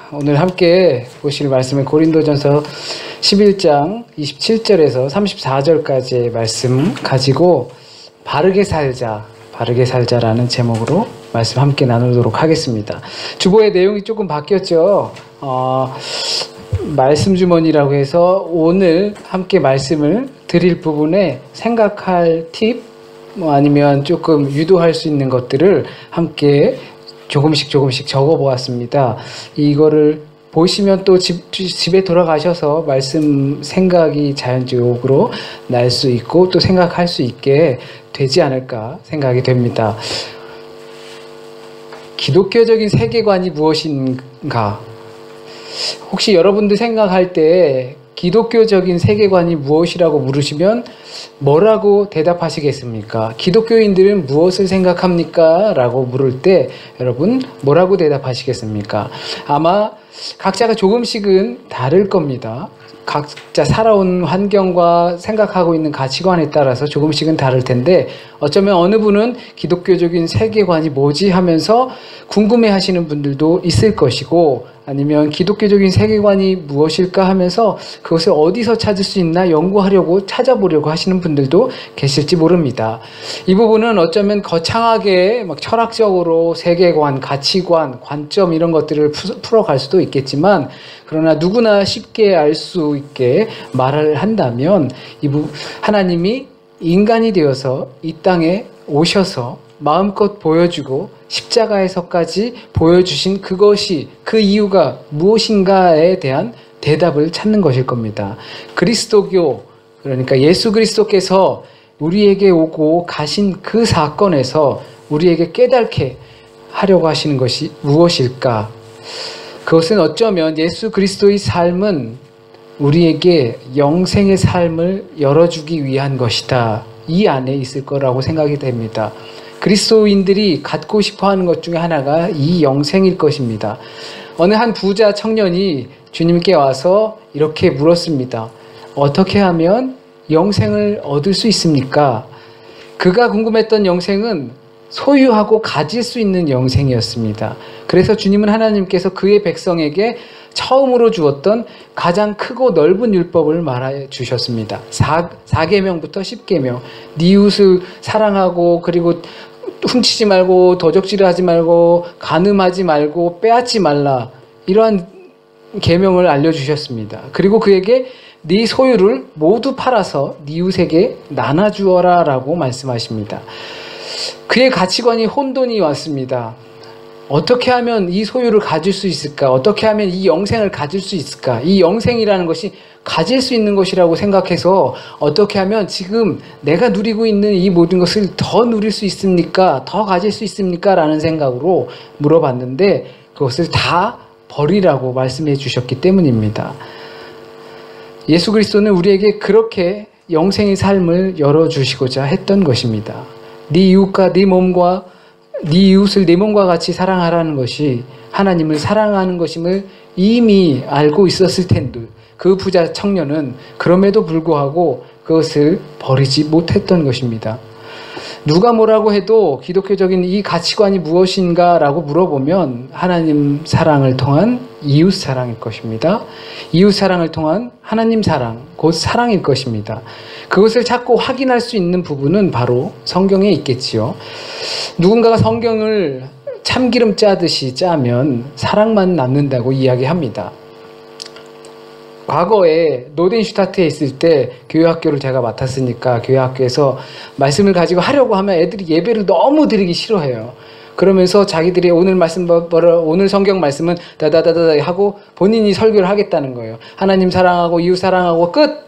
오늘 함께 보실 말씀은 고린도전서 11장 27절에서 34절까지의 말씀 가지고 바르게 살자라는 제목으로 말씀 함께 나누도록 하겠습니다. 주보의 내용이 조금 바뀌었죠. 말씀 주머니라고 해서 오늘 함께 말씀을 드릴 부분에 생각할 팁, 아니면 조금 유도할 수 있는 것들을 함께 조금씩 적어 보았습니다. 이거를 보시면 또 집에 돌아가셔서 말씀 생각이 자연적으로 날 수 있고 또 생각할 수 있게 되지 않을까 생각이 됩니다. 기독교적인 세계관이 무엇인가? 혹시 여러분들 생각할 때 기독교적인 세계관이 무엇이라고 물으시면 뭐라고 대답하시겠습니까? 기독교인들은 무엇을 생각합니까? 라고 물을 때 여러분 뭐라고 대답하시겠습니까? 아마 각자가 조금씩은 다를 겁니다. 각자 살아온 환경과 생각하고 있는 가치관에 따라서 조금씩은 다를 텐데, 어쩌면 어느 분은 기독교적인 세계관이 뭐지 하면서 궁금해 하시는 분들도 있을 것이고, 아니면 기독교적인 세계관이 무엇일까 하면서 그것을 어디서 찾을 수 있나 연구하려고 찾아보려고 하시는 분들도 계실지 모릅니다. 이 부분은 어쩌면 거창하게 막 철학적으로 세계관, 가치관, 관점 이런 것들을 풀어갈 수도 있겠지만, 그러나 누구나 쉽게 알 수 있게 말을 한다면 하나님이 인간이 되어서 이 땅에 오셔서 마음껏 보여주고 십자가에서까지 보여주신 그것이, 그 이유가 무엇인가에 대한 대답을 찾는 것일 겁니다. 그리스도교, 그러니까 예수 그리스도께서 우리에게 오고 가신 그 사건에서 우리에게 깨닫게 하려고 하시는 것이 무엇일까? 그것은 어쩌면 예수 그리스도의 삶은 우리에게 영생의 삶을 열어주기 위한 것이다, 이 안에 있을 거라고 생각이 됩니다. 그리스도인들이 갖고 싶어하는 것 중에 하나가 이 영생일 것입니다. 어느 한 부자 청년이 주님께 와서 이렇게 물었습니다. 어떻게 하면 영생을 얻을 수 있습니까? 그가 궁금했던 영생은 소유하고 가질 수 있는 영생이었습니다. 그래서 주님은 하나님께서 그의 백성에게 처음으로 주었던 가장 크고 넓은 율법을 말해 주셨습니다. 4계명부터 10계명. 네 이웃을 사랑하고, 그리고 훔치지 말고, 도적질하지 말고, 간음하지 말고, 빼앗지 말라, 이러한 계명을 알려주셨습니다. 그리고 그에게 네 소유를 모두 팔아서 네 이웃에게 나눠주어라 라고 말씀하십니다. 그의 가치관이 혼돈이 왔습니다. 어떻게 하면 이 소유를 가질 수 있을까? 어떻게 하면 이 영생을 가질 수 있을까? 이 영생이라는 것이 가질 수 있는 것이라고 생각해서 어떻게 하면 지금 내가 누리고 있는 이 모든 것을 더 누릴 수 있습니까? 더 가질 수 있습니까? 라는 생각으로 물어봤는데 그것을 다 버리라고 말씀해 주셨기 때문입니다. 예수 그리스도는 우리에게 그렇게 영생의 삶을 열어주시고자 했던 것입니다. 네 이웃과 네 이웃을 네 몸과 같이 사랑하라는 것이 하나님을 사랑하는 것임을 이미 알고 있었을 텐데, 그 부자 청년은 그럼에도 불구하고 그것을 버리지 못했던 것입니다. 누가 뭐라고 해도 기독교적인 이 가치관이 무엇인가 라고 물어보면 하나님 사랑을 통한 이웃 사랑일 것입니다. 이웃 사랑을 통한 하나님 사랑, 곧 사랑일 것입니다. 그것을 자꾸 확인할 수 있는 부분은 바로 성경에 있겠지요. 누군가가 성경을 참기름 짜듯이 짜면 사랑만 남는다고 이야기합니다. 과거에 노덴슈타트에 있을 때 교회학교를 제가 맡았으니까 교회학교에서 말씀을 가지고 하려고 하면 애들이 예배를 너무 드리기 싫어해요. 그러면서 자기들이 오늘 성경 말씀은 다다다다 하고 본인이 설교를 하겠다는 거예요. 하나님 사랑하고 이웃 사랑하고 끝!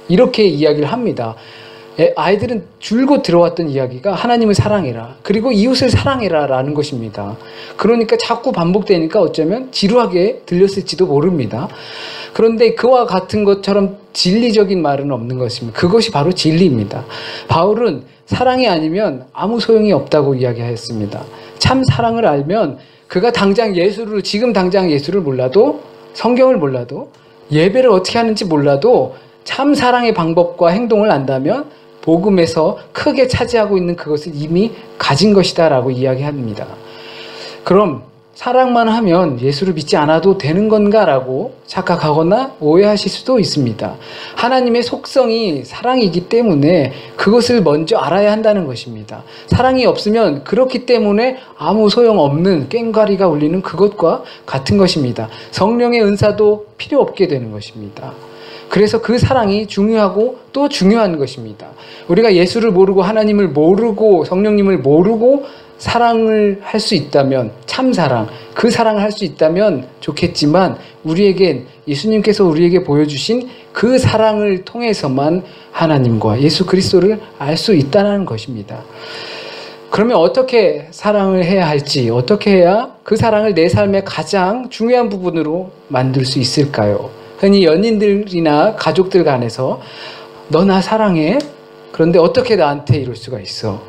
이렇게 이야기를 합니다. 아이들은 줄곧 들어왔던 이야기가 하나님을 사랑해라, 그리고 이웃을 사랑해라 라는 것입니다. 그러니까 자꾸 반복되니까 어쩌면 지루하게 들렸을지도 모릅니다. 그런데 그와 같은 것처럼 진리적인 말은 없는 것입니다. 그것이 바로 진리입니다. 바울은 사랑이 아니면 아무 소용이 없다고 이야기하였습니다. 참 사랑을 알면 그가 지금 당장 예수를 몰라도, 성경을 몰라도, 예배를 어떻게 하는지 몰라도 참 사랑의 방법과 행동을 안다면 복음에서 크게 차지하고 있는 그것을 이미 가진 것이다 라고 이야기합니다. 그럼 사랑만 하면 예수를 믿지 않아도 되는 건가라고 착각하거나 오해하실 수도 있습니다. 하나님의 속성이 사랑이기 때문에 그것을 먼저 알아야 한다는 것입니다. 사랑이 없으면 그렇기 때문에 아무 소용없는 꽹과리가 울리는 그것과 같은 것입니다. 성령의 은사도 필요 없게 되는 것입니다. 그래서 그 사랑이 중요하고 또 중요한 것입니다. 우리가 예수를 모르고 하나님을 모르고 성령님을 모르고 사랑을 할 수 있다면, 참사랑, 그 사랑을 할 수 있다면 좋겠지만 우리에겐 예수님께서 우리에게 보여주신 그 사랑을 통해서만 하나님과 예수 그리스도를 알 수 있다는 것입니다. 그러면 어떻게 사랑을 해야 할지, 어떻게 해야 그 사랑을 내 삶의 가장 중요한 부분으로 만들 수 있을까요? 흔히 연인들이나 가족들 간에서 너 나 사랑해? 그런데 어떻게 나한테 이럴 수가 있어?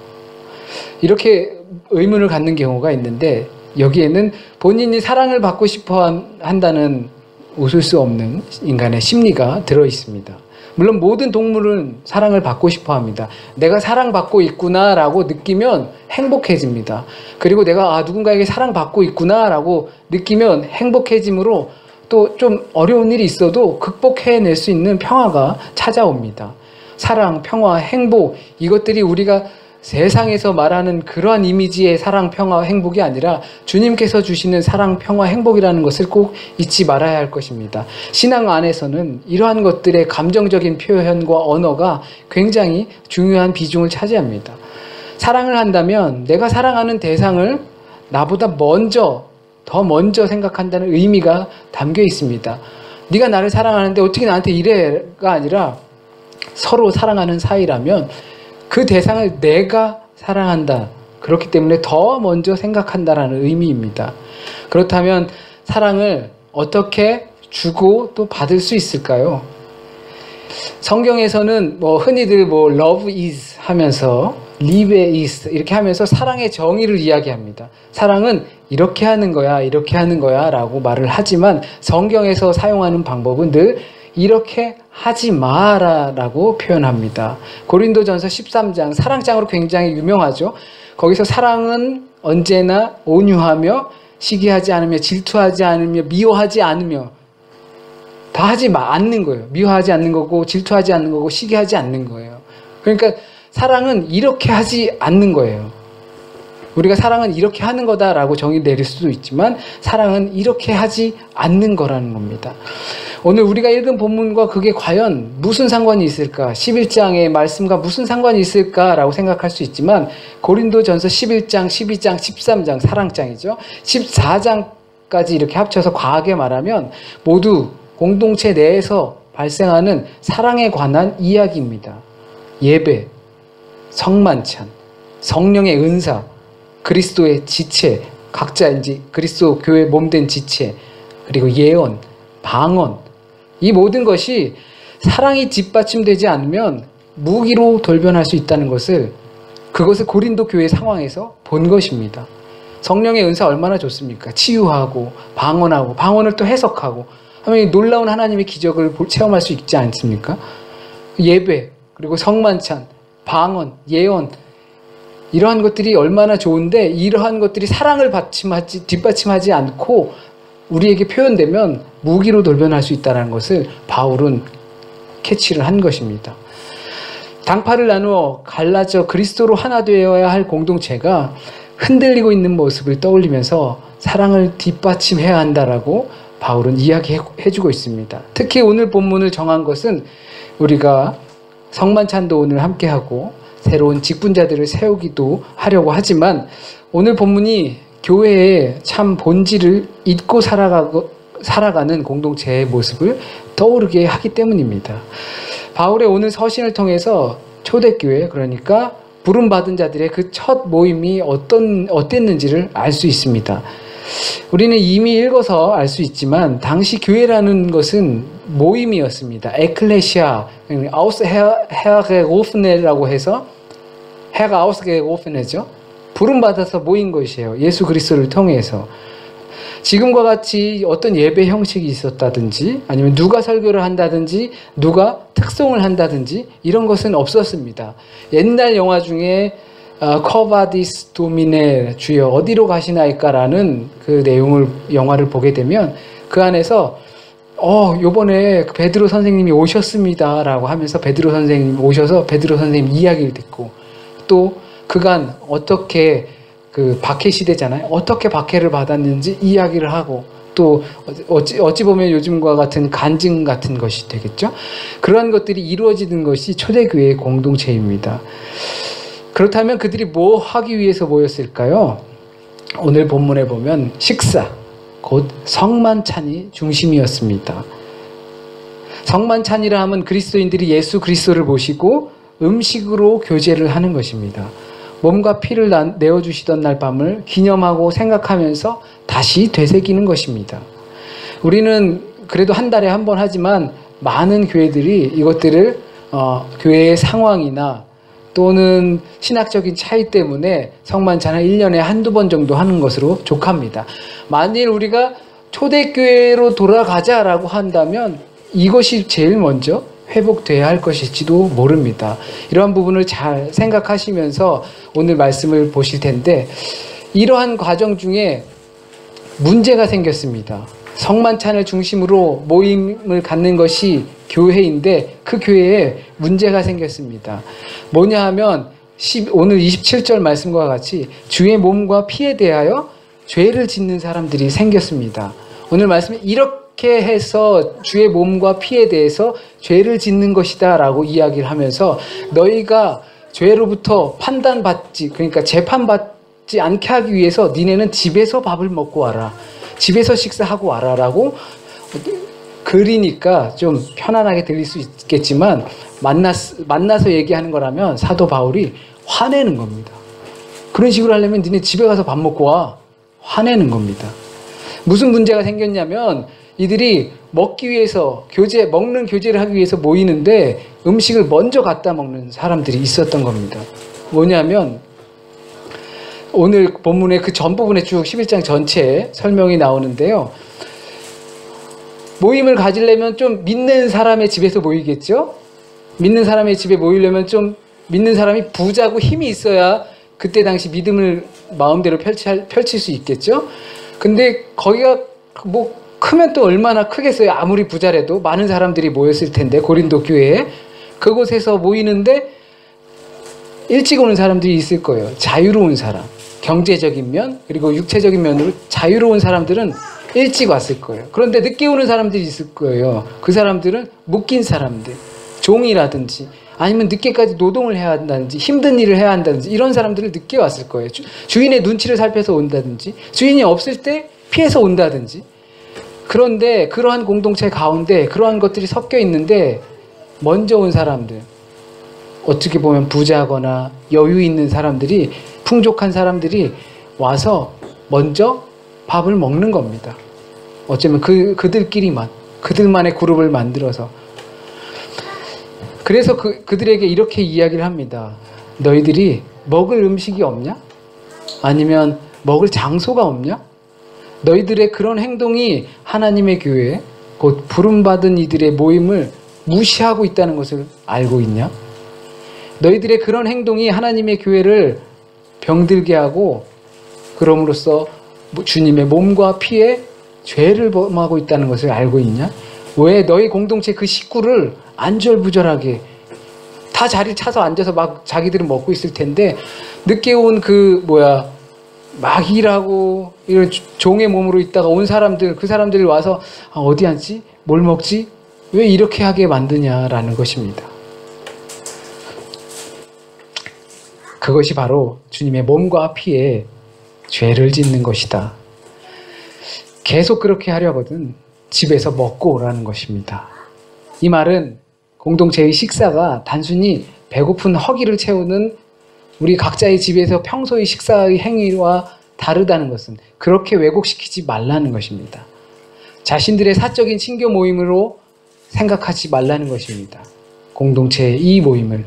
이렇게 의문을 갖는 경우가 있는데, 여기에는 본인이 사랑을 받고 싶어 한다는 웃을 수 없는 인간의 심리가 들어 있습니다. 물론 모든 동물은 사랑을 받고 싶어 합니다. 내가 사랑받고 있구나 라고 느끼면 행복해집니다. 그리고 내가 누군가에게 사랑받고 있구나 라고 느끼면 행복해짐으로 또 좀 어려운 일이 있어도 극복해낼 수 있는 평화가 찾아옵니다. 사랑, 평화, 행복, 이것들이 우리가 세상에서 말하는 그러한 이미지의 사랑, 평화, 행복이 아니라 주님께서 주시는 사랑, 평화, 행복이라는 것을 꼭 잊지 말아야 할 것입니다. 신앙 안에서는 이러한 것들의 감정적인 표현과 언어가 굉장히 중요한 비중을 차지합니다. 사랑을 한다면 내가 사랑하는 대상을 나보다 더 먼저 생각한다는 의미가 담겨 있습니다. 네가 나를 사랑하는데 어떻게 나한테 이래가 아니라 서로 사랑하는 사이라면 그 대상을 내가 사랑한다. 그렇기 때문에 더 먼저 생각한다라는 의미입니다. 그렇다면 사랑을 어떻게 주고 또 받을 수 있을까요? 성경에서는 흔히들 love is 하면서 live is 이렇게 하면서 사랑의 정의를 이야기합니다. 사랑은 이렇게 하는 거야, 이렇게 하는 거야 라고 말을 하지만 성경에서 사용하는 방법은 늘 이렇게 하지 마라 라고 표현합니다. 고린도전서 13장, 사랑장으로 굉장히 유명하죠. 거기서 사랑은 언제나 온유하며 시기하지 않으며 질투하지 않으며 미워하지 않으며 다 하지 않는 거예요. 미워하지 않는 거고 질투하지 않는 거고 시기하지 않는 거예요. 그러니까 사랑은 이렇게 하지 않는 거예요. 우리가 사랑은 이렇게 하는 거다라고 정의 내릴 수도 있지만 사랑은 이렇게 하지 않는 거라는 겁니다. 오늘 우리가 읽은 본문과 그게 과연 무슨 상관이 있을까? 11장의 말씀과 무슨 상관이 있을까라고 생각할 수 있지만 고린도전서 11장, 12장, 13장 사랑장이죠. 14장까지 이렇게 합쳐서 과하게 말하면 모두 공동체 내에서 발생하는 사랑에 관한 이야기입니다. 예배, 성만찬, 성령의 은사, 그리스도의 지체, 각자 이제 그리스도 교회 몸된 지체, 그리고 예언, 방언, 이 모든 것이 사랑이 뒷받침되지 않으면 무기로 돌변할 수 있다는 것을 그것을 고린도 교회 상황에서 본 것입니다. 성령의 은사 얼마나 좋습니까? 치유하고 방언하고 방언을 또 해석하고 하면 놀라운 하나님의 기적을 체험할 수 있지 않습니까? 예배, 그리고 성만찬, 방언, 예언 이러한 것들이 얼마나 좋은데 이러한 것들이 사랑을 뒷받침하지 않고 우리에게 표현되면 무기로 돌변할 수 있다는 것을 바울은 캐치를 한 것입니다. 당파를 나누어 갈라져 그리스도로 하나 되어야 할 공동체가 흔들리고 있는 모습을 떠올리면서 사랑을 뒷받침해야 한다라고 바울은 이야기해주고 있습니다. 특히 오늘 본문을 정한 것은 우리가 성만찬도 오늘 함께하고 새로운 직분자들을 세우기도 하려고 하지만 오늘 본문이 교회의 참 본질을 잊고 살아가는 공동체의 모습을 떠오르게 하기 때문입니다. 바울의 오늘 서신을 통해서 초대교회, 그러니까 부름받은 자들의 그 첫 모임이 어땠는지를 알 수 있습니다. 우리는 이미 읽어서 알 수 있지만 당시 교회라는 것은 모임이었습니다. 에클레시아, 아우스헤르오프네라고 해서 헤가 아우스헤르오프네죠. 부름받아서 모인 것이에요. 예수 그리스도를 통해서. 지금과 같이 어떤 예배 형식이 있었다든지 아니면 누가 설교를 한다든지 누가 특송을 한다든지 이런 것은 없었습니다. 옛날 영화 중에 커바디스 도미네 주여 어디로 가시나이까라는 그 내용을 영화를 보게 되면 그 안에서 요번에 베드로 선생님이 오셨습니다라고 하면서 베드로 선생님 오셔서 베드로 선생님 이야기를 듣고 또 그간 어떻게 그 박해 시대잖아요. 어떻게 박해를 받았는지 이야기를 하고 또 어찌 보면 요즘과 같은 간증 같은 것이 되겠죠. 그러한 것들이 이루어지는 것이 초대교회의 공동체입니다. 그렇다면 그들이 뭐 하기 위해서 모였을까요? 오늘 본문에 보면 식사, 곧 성만찬이 중심이었습니다. 성만찬이라 하면 그리스도인들이 예수 그리스도를 모시고 음식으로 교제를 하는 것입니다. 몸과 피를 내어주시던 날 밤을 기념하고 생각하면서 다시 되새기는 것입니다. 우리는 그래도 한 달에 한 번 하지만 많은 교회들이 이것들을 교회의 상황이나 또는 신학적인 차이 때문에 성만찬을 1년에 한두 번 정도 하는 것으로 족합니다. 만일 우리가 초대교회로 돌아가자라고 한다면 이것이 제일 먼저 회복돼야 할 것일지도 모릅니다. 이러한 부분을 잘 생각하시면서 오늘 말씀을 보실 텐데 이러한 과정 중에 문제가 생겼습니다. 성만찬을 중심으로 모임을 갖는 것이 교회인데 그 교회에 문제가 생겼습니다. 뭐냐 하면 오늘 27절 말씀과 같이 주의 몸과 피에 대하여 죄를 짓는 사람들이 생겼습니다. 오늘 말씀에 이렇게 해서 주의 몸과 피에 대해서 죄를 짓는 것이다 라고 이야기를 하면서 너희가 죄로부터 판단받지 그러니까 재판받지 않게 하기 위해서 니네는 집에서 밥을 먹고 와라. 집에서 식사하고 와라 라고 그리니까 좀 편안하게 들릴 수 있겠지만 만나서 얘기하는 거라면 사도 바울이 화내는 겁니다. 그런 식으로 하려면 니네 집에 가서 밥 먹고 와. 화내는 겁니다. 무슨 문제가 생겼냐면 이들이 먹기 위해서 먹는 교제를 하기 위해서 모이는데 음식을 먼저 갖다 먹는 사람들이 있었던 겁니다. 뭐냐면 오늘 본문의 그 전 부분에 쭉 11장 전체에 설명이 나오는데요. 모임을 가지려면 좀 믿는 사람의 집에서 모이겠죠? 믿는 사람의 집에 모이려면 좀 믿는 사람이 부자고 힘이 있어야 그때 당시 믿음을 마음대로 펼칠 수 있겠죠? 근데 거기가 뭐 크면 또 얼마나 크겠어요? 아무리 부자라도 많은 사람들이 모였을 텐데 고린도 교회에 그곳에서 모이는데 일찍 오는 사람들이 있을 거예요. 자유로운 사람, 경제적인 면 그리고 육체적인 면으로 자유로운 사람들은 일찍 왔을 거예요. 그런데 늦게 오는 사람들이 있을 거예요. 그 사람들은 묶인 사람들, 종이라든지 아니면 늦게까지 노동을 해야 한다든지 힘든 일을 해야 한다든지 이런 사람들을 늦게 왔을 거예요. 주인의 눈치를 살펴서 온다든지 주인이 없을 때 피해서 온다든지. 그런데 그러한 공동체 가운데 그러한 것들이 섞여 있는데 먼저 온 사람들, 어떻게 보면 부자거나 여유 있는 사람들이, 풍족한 사람들이 와서 먼저 밥을 먹는 겁니다. 어쩌면 그들만의 그룹을 만들어서. 그래서 그들에게 이렇게 이야기를 합니다. 너희들이 먹을 음식이 없냐? 아니면 먹을 장소가 없냐? 너희들의 그런 행동이 하나님의 교회, 곧 부름받은 이들의 모임을 무시하고 있다는 것을 알고 있냐? 너희들의 그런 행동이 하나님의 교회를 병들게 하고 그럼으로써 주님의 몸과 피에 죄를 범하고 있다는 것을 알고 있냐? 왜 너희 공동체 그 식구를 안절부절하게 다 자리 차서 앉아서 막 자기들은 먹고 있을 텐데 늦게 온 막 일하고 이런 종의 몸으로 있다가 온 사람들, 그 사람들이 와서 어디 앉지? 뭘 먹지? 왜 이렇게 하게 만드냐라는 것입니다. 그것이 바로 주님의 몸과 피에 죄를 짓는 것이다. 계속 그렇게 하려거든 집에서 먹고 오라는 것입니다. 이 말은 공동체의 식사가 단순히 배고픈 허기를 채우는 우리 각자의 집에서 평소의 식사의 행위와 다르다는 것은 그렇게 왜곡시키지 말라는 것입니다. 자신들의 사적인 친교 모임으로 생각하지 말라는 것입니다. 공동체의 이 모임을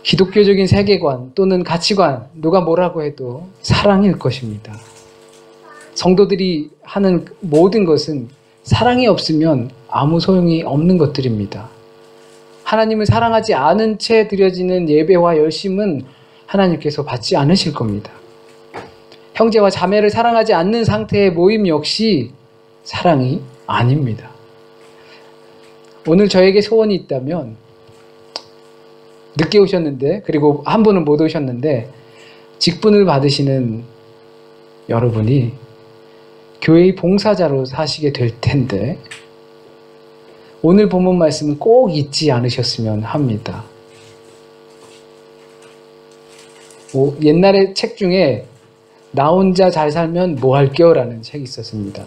기독교적인 세계관 또는 가치관, 누가 뭐라고 해도 사랑일 것입니다. 성도들이 하는 모든 것은 사랑이 없으면 아무 소용이 없는 것들입니다. 하나님을 사랑하지 않은 채 드려지는 예배와 열심은 하나님께서 받지 않으실 겁니다. 형제와 자매를 사랑하지 않는 상태의 모임 역시 사랑이 아닙니다. 오늘 저에게 소원이 있다면, 늦게 오셨는데, 그리고 한 분은 못 오셨는데, 직분을 받으시는 여러분이 교회의 봉사자로 사시게 될 텐데, 오늘 본문 말씀은 꼭 잊지 않으셨으면 합니다. 옛날에 책 중에 나 혼자 잘 살면 뭐 할게요? 라는 책이 있었습니다.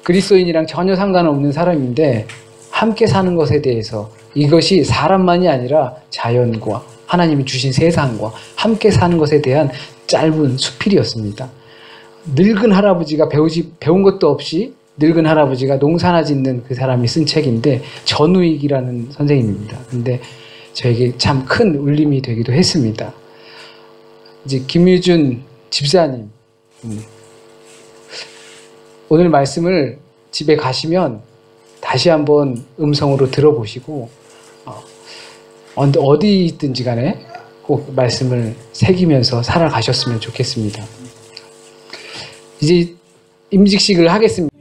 그리스도인이랑 전혀 상관없는 사람인데 함께 사는 것에 대해서, 이것이 사람만이 아니라 자연과 하나님이 주신 세상과 함께 사는 것에 대한 짧은 수필이었습니다. 늙은 할아버지가 배운 것도 없이 늙은 할아버지가 농사나 짓는 그 사람이 쓴 책인데, 전우익이라는 선생님입니다. 근데 저에게 참 큰 울림이 되기도 했습니다. 이제 김유준 집사님, 오늘 말씀을 집에 가시면 다시 한번 음성으로 들어보시고, 어디 있든지 간에 꼭 말씀을 새기면서 살아가셨으면 좋겠습니다. 이제 임직식을 하겠습니다.